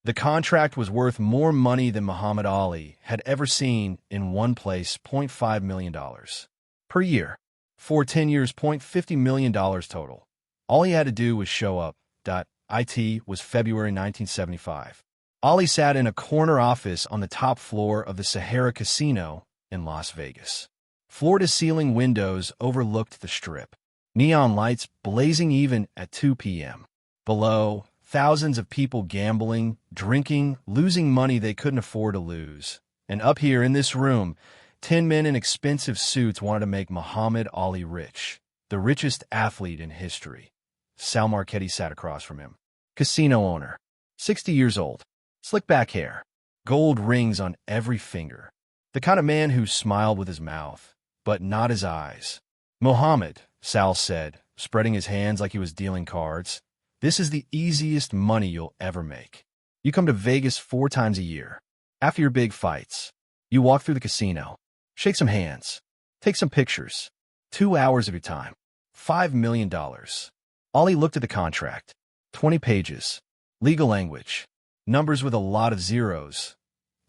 The contract was worth more money than Muhammad Ali had ever seen in one place, $0.5 million per year. For 10 years, $50 million total. All he had to do was show up. It was February 1975. Ali sat in a corner office on the top floor of the Sahara Casino in Las Vegas. Floor-to-ceiling windows overlooked the Strip. Neon lights blazing even at 2 p.m. Below, thousands of people gambling, drinking, losing money they couldn't afford to lose. And up here in this room, 10 men in expensive suits wanted to make Muhammad Ali rich, the richest athlete in history. Sal Marchetti sat across from him. Casino owner, 60 years old, slick back hair, gold rings on every finger. The kind of man who smiled with his mouth, but not his eyes. Muhammad, Sal said, spreading his hands like he was dealing cards, this is the easiest money you'll ever make. You come to Vegas 4 times a year. After your big fights, you walk through the casino, shake some hands, take some pictures. 2 hours of your time. $5 million. Ali looked at the contract. 20 pages. Legal language. Numbers with a lot of zeros.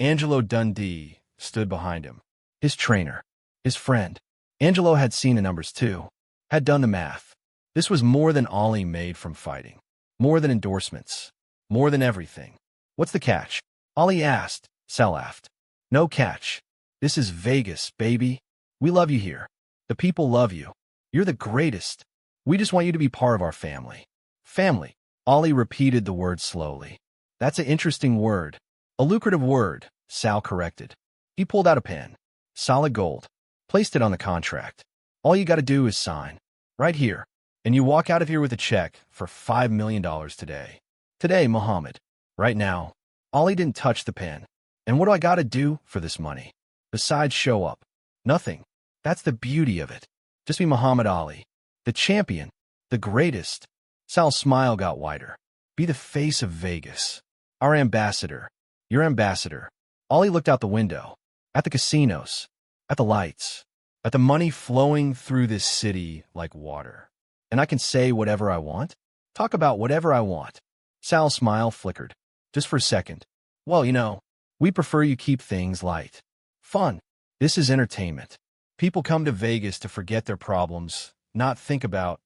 Angelo Dundee stood behind him. His trainer. His friend. Angelo had seen the numbers too. Had done the math. This was more than Ali made from fighting. More than endorsements. More than everything. What's the catch? Ali asked. Sal laughed. No catch. This is Vegas, baby. We love you here. The people love you. You're the greatest. We just want you to be part of our family. Family. Ali repeated the word slowly. That's an interesting word. A lucrative word, Sal corrected. He pulled out a pen. Solid gold. Placed it on the contract. All you gotta do is sign. Right here. And you walk out of here with a check for $5 million today. Today, Muhammad. Right now. Ali didn't touch the pen. And what do I gotta do for this money? Besides show up? Nothing. That's the beauty of it. Just be Muhammad Ali. The champion. The greatest. Sal's smile got wider. Be the face of Vegas. Our ambassador. Your ambassador. Ali looked out the window. At the casinos. At the lights. At the money flowing through this city like water. And I can say whatever I want? Talk about whatever I want. Sal's smile flickered. Just for a second. Well, you know, we prefer you keep things light. Fun. This is entertainment. People come to Vegas to forget their problems, not think about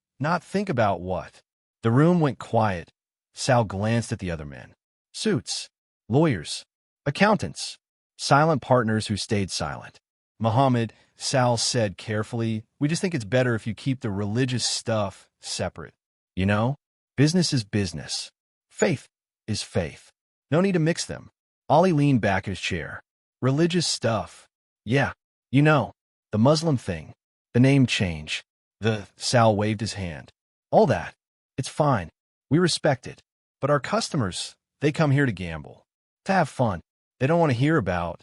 what. The room went quiet. Sal glanced at the other men. Suits. Lawyers. Accountants. Silent partners who stayed silent. Muhammad, Sal said carefully, we just think it's better if you keep the religious stuff separate. You know, business is business. Faith is faith. No need to mix them. Ali leaned back in his chair. Religious stuff. Yeah, you know, the Muslim thing, the name change, Sal waved his hand. All that. It's fine. We respect it. But our customers, they come here to gamble, to have fun. They don't want to hear about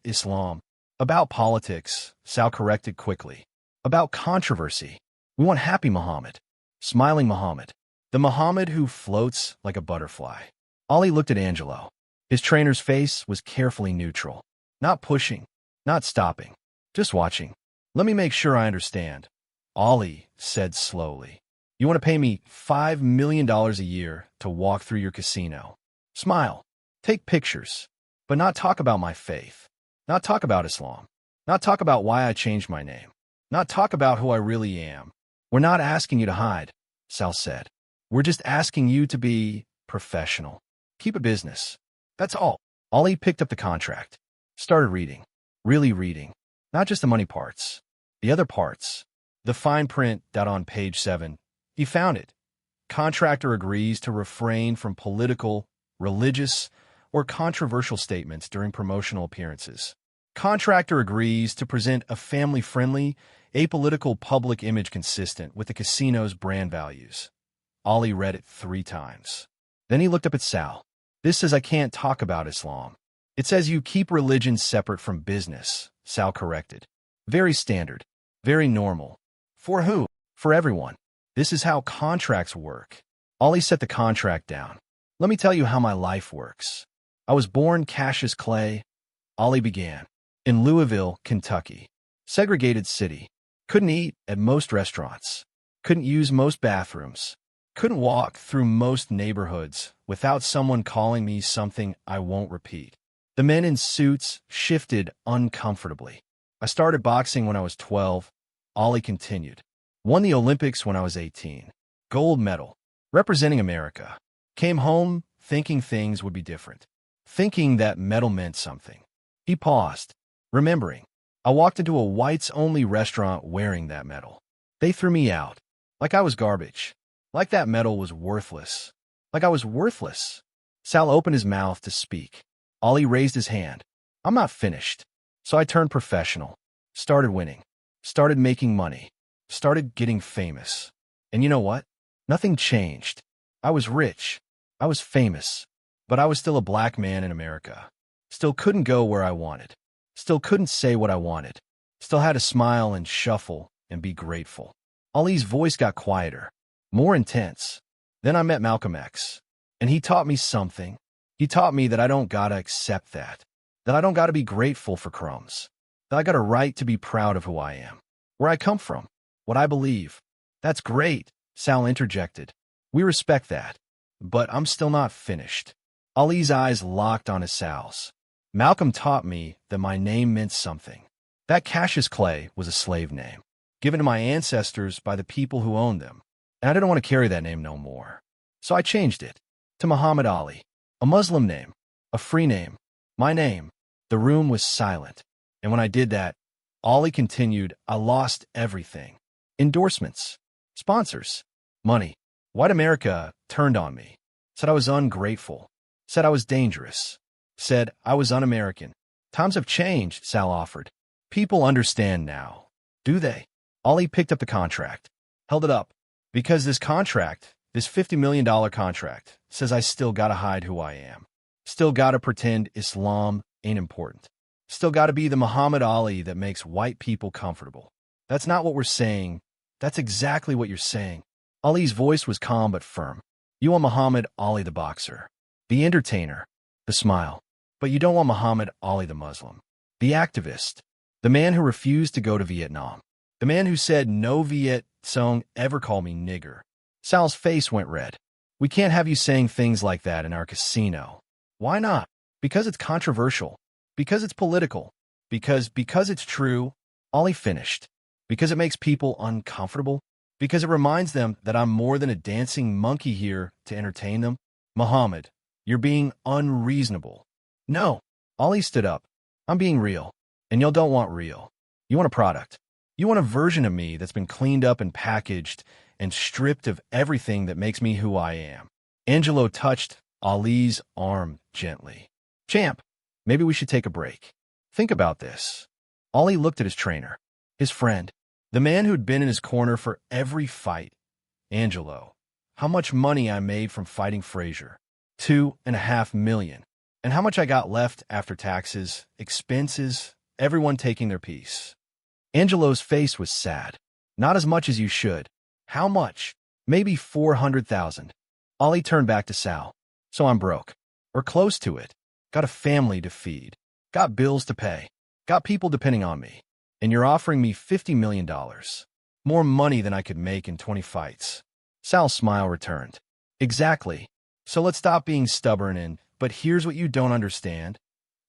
Islam, about politics, Sal corrected quickly, about controversy. We want happy Muhammad, smiling Muhammad, the Muhammad who floats like a butterfly. Ali looked at Angelo. His trainer's face was carefully neutral, not pushing, not stopping, just watching. Let me make sure I understand. Ali said slowly. You want to pay me $5 million a year to walk through your casino. Smile. Take pictures. But not talk about my faith. Not talk about Islam. Not talk about why I changed my name. Not talk about who I really am. We're not asking you to hide, Sal said. We're just asking you to be professional. Keep it business. That's all. Ali picked up the contract. Started reading. Really reading. Not just the money parts. The other parts. The fine print that on page 7. He found it. Contractor agrees to refrain from political, religious, or controversial statements during promotional appearances. Contractor agrees to present a family-friendly, apolitical public image consistent with the casino's brand values. Ali read it 3 times. Then he looked up at Sal. This says I can't talk about Islam. It says you keep religion separate from business, Sal corrected. Very standard. Very normal. For who? For everyone. This is how contracts work. Ali set the contract down. Let me tell you how my life works. I was born Cassius Clay. Ali began. In Louisville, Kentucky. Segregated city. Couldn't eat at most restaurants. Couldn't use most bathrooms. Couldn't walk through most neighborhoods without someone calling me something I won't repeat. The men in suits shifted uncomfortably. I started boxing when I was 12. Ollie continued. Won the Olympics when I was 18. Gold medal. Representing America. Came home thinking things would be different. Thinking that medal meant something. He paused, remembering. I walked into a whites-only restaurant wearing that medal. They threw me out. Like I was garbage. Like that medal was worthless. Like I was worthless. Sal opened his mouth to speak. Ollie raised his hand. I'm not finished. So I turned professional. Started winning. Started making money. Started getting famous. And you know what? Nothing changed. I was rich. I was famous. But I was still a black man in America. Still couldn't go where I wanted. Still couldn't say what I wanted. Still had to smile and shuffle and be grateful. Ollie's voice got quieter, more intense. Then I met Malcolm X. And he taught me something. He taught me that I don't gotta accept that. That I don't gotta be grateful for crumbs. That I got a right to be proud of who I am. Where I come from. What I believe. That's great, Sal interjected. We respect that. But I'm still not finished. Ollie's eyes locked on his Sal's. Malcolm taught me that my name meant something. That Cassius Clay was a slave name, given to my ancestors by the people who owned them. And I didn't want to carry that name no more. So I changed it to Muhammad Ali, a Muslim name, a free name, my name. The room was silent. And when I did that, Ollie continued, I lost everything. Endorsements, sponsors, money. White America turned on me, said I was ungrateful, said I was dangerous, said I was un-American. Times have changed, Sal offered. People understand now. Do they? Ollie picked up the contract, held it up. Because this contract, this $50 million contract, says I still gotta hide who I am. Still gotta pretend Islam ain't important. Still gotta be the Muhammad Ali that makes white people comfortable. That's not what we're saying. That's exactly what you're saying. Ollie's voice was calm but firm. You want Muhammad Ali the boxer, the entertainer, the smile. But you don't want Muhammad Ali the Muslim, the activist, the man who refused to go to Vietnam, the man who said no Viet Cong ever call me nigger. Sal's face went red. We can't have you saying things like that in our casino. Why not? Because it's controversial. Because it's political. Because it's true. Ollie finished. Because it makes people uncomfortable. Because it reminds them that I'm more than a dancing monkey here to entertain them. Muhammad, you're being unreasonable. No. Ollie stood up. I'm being real. And y'all don't want real. You want a product. You want a version of me that's been cleaned up and packaged and stripped of everything that makes me who I am. Angelo touched Ollie's arm gently. Champ, maybe we should take a break. Think about this. Ollie looked at his trainer, his friend, the man who'd been in his corner for every fight. Angelo, how much money I made from fighting Frazier? $2.5 million. And how much I got left after taxes, expenses, everyone taking their piece. Angelo's face was sad. Not as much as you should. How much? Maybe 400,000. Ollie turned back to Sal. So I'm broke. Or close to it. Got a family to feed. Got bills to pay. Got people depending on me. And you're offering me $50 million. More money than I could make in 20 fights. Sal's smile returned. Exactly. So let's stop being stubborn and, but here's what you don't understand.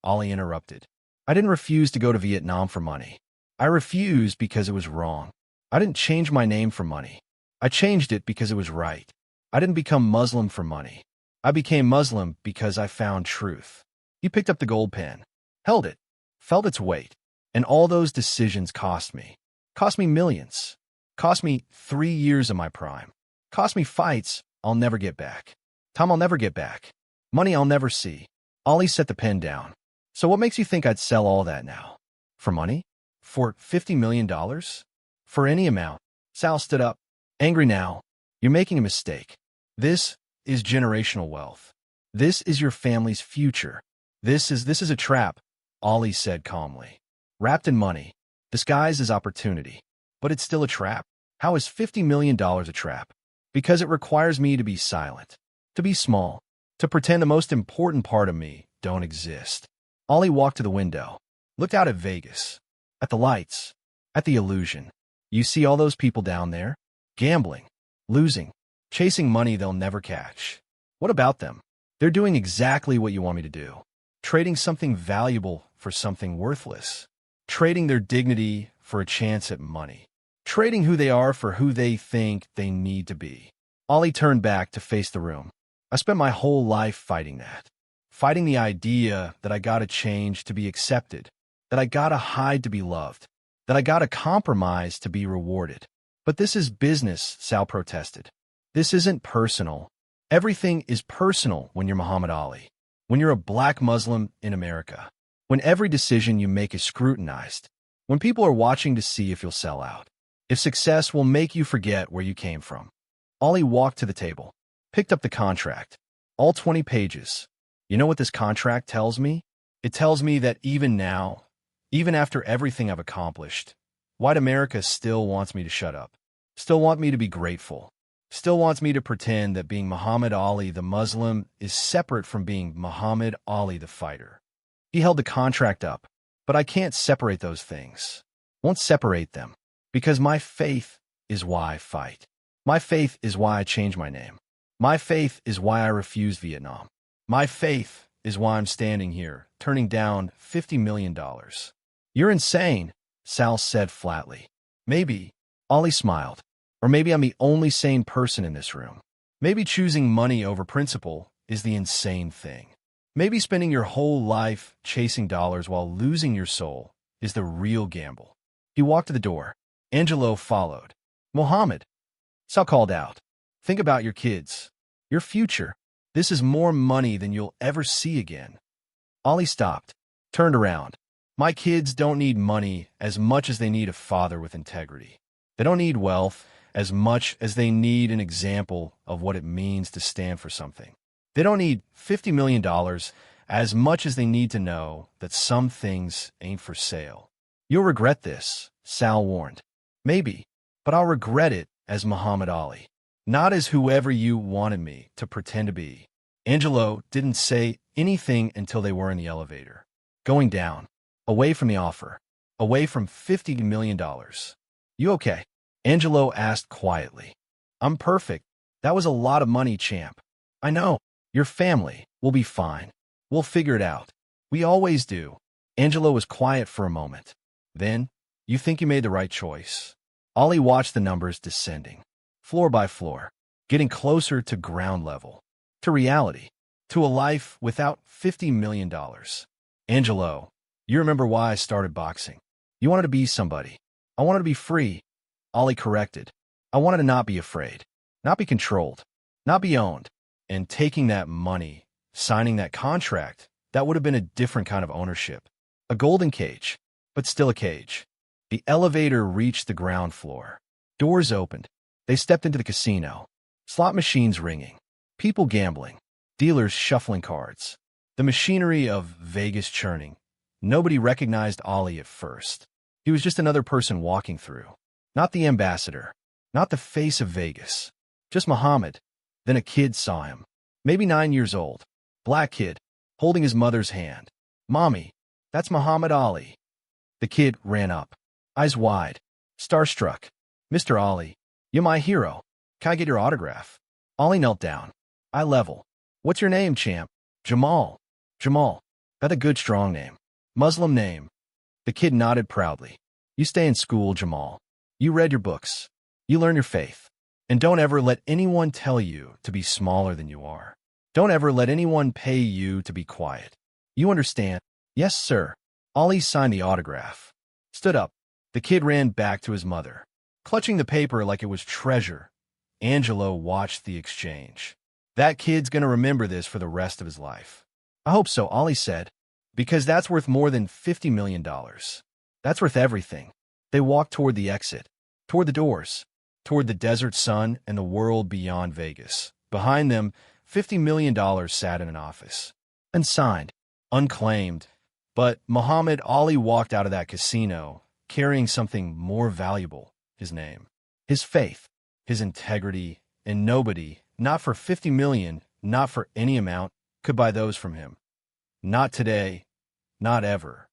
Ollie interrupted. I didn't refuse to go to Vietnam for money. I refused because it was wrong. I didn't change my name for money. I changed it because it was right. I didn't become Muslim for money. I became Muslim because I found truth. He picked up the gold pen, held it, felt its weight, and all those decisions cost me. Cost me millions. Cost me 3 years of my prime. Cost me fights I'll never get back. Time I'll never get back. Money I'll never see. Ollie set the pen down. So what makes you think I'd sell all that now? For money? For $50 million? For any amount. Sal stood up. Angry now. You're making a mistake. This is generational wealth. This is your family's future. This is a trap, Ollie said calmly. Wrapped in money. Disguised as opportunity. But it's still a trap. How is $50 million a trap? Because it requires me to be silent. To be small. To pretend the most important part of me don't exist. Ollie walked to the window. Looked out at Vegas. At the lights. At the illusion. You see all those people down there? Gambling. Losing. chasing money they'll never catch. What about them? They're doing exactly what you want me to do. Trading something valuable for something worthless. Trading their dignity for a chance at money. Trading who they are for who they think they need to be. Ollie turned back to face the room. I spent my whole life fighting that. Fighting the idea that I gotta change to be accepted, that I gotta hide to be loved, that I gotta compromise to be rewarded. But this is business, Sal protested. This isn't personal. Everything is personal when you're Muhammad Ali. When you're a black Muslim in America. When every decision you make is scrutinized. When people are watching to see if you'll sell out. If success will make you forget where you came from. Ollie walked to the table, picked up the contract. All 20 pages. You know what this contract tells me? It tells me that even now, even after everything I've accomplished, white America still wants me to shut up. Still want me to be grateful. Still wants me to pretend that being Muhammad Ali the Muslim is separate from being Muhammad Ali the fighter. He held the contract up, but I can't separate those things. Won't separate them, because my faith is why I fight. My faith is why I change my name. My faith is why I refuse Vietnam. My faith is why I'm standing here, turning down $50 million. You're insane, Sal said flatly. Maybe, Ollie smiled. Or maybe I'm the only sane person in this room. Maybe choosing money over principle is the insane thing. Maybe spending your whole life chasing dollars while losing your soul is the real gamble. He walked to the door. Angelo followed. Mohammed, Sal called out. Think about your kids. Your future. This is more money than you'll ever see again. Ollie stopped, turned around. My kids don't need money as much as they need a father with integrity. They don't need wealth as much as they need an example of what it means to stand for something. They don't need $50 million as much as they need to know that some things ain't for sale. You'll regret this, Sal warned. Maybe, but I'll regret it as Muhammad Ali, not as whoever you wanted me to pretend to be. Angelo didn't say anything until they were in the elevator. Going down, away from the offer, away from $50 million. You okay? Angelo asked quietly. I'm perfect. That was a lot of money, champ. I know. Your family will be fine. We'll figure it out. We always do. Angelo was quiet for a moment. Then, you think you made the right choice. Ollie watched the numbers descending, floor by floor, getting closer to ground level, to reality, to a life without $50 million. Angelo, you remember why I started boxing. You wanted to be somebody. I wanted to be free. Ollie corrected. I wanted to not be afraid, not be controlled, not be owned. And taking that money, signing that contract, that would have been a different kind of ownership. A golden cage, but still a cage. The elevator reached the ground floor. Doors opened. They stepped into the casino. Slot machines ringing. People gambling. Dealers shuffling cards. The machinery of Vegas churning. Nobody recognized Ollie at first. He was just another person walking through. Not the ambassador. Not the face of Vegas. Just Muhammad. Then a kid saw him. Maybe 9 years old. Black kid. Holding his mother's hand. Mommy, that's Muhammad Ali. The kid ran up. Eyes wide. Starstruck. Mr. Ali, you're my hero. Can I get your autograph? Ollie knelt down. Eye level. What's your name, champ? Jamal. Jamal. That's a good strong name. Muslim name. The kid nodded proudly. You stay in school, Jamal. You read your books. You learn your faith. And don't ever let anyone tell you to be smaller than you are. Don't ever let anyone pay you to be quiet. You understand? Yes, sir. Ollie signed the autograph. Stood up. The kid ran back to his mother. Clutching the paper like it was treasure, Angelo watched the exchange. That kid's gonna remember this for the rest of his life. I hope so, Ollie said, because that's worth more than $50 million. That's worth everything. They walked toward the exit, toward the doors, toward the desert sun and the world beyond Vegas. Behind them, $50 million sat in an office. Unsigned, unclaimed, but Muhammad Ali walked out of that casino carrying something more valuable, his name, his faith, his integrity, and nobody, not for $50 million, not for any amount, could buy those from him. Not today, not ever.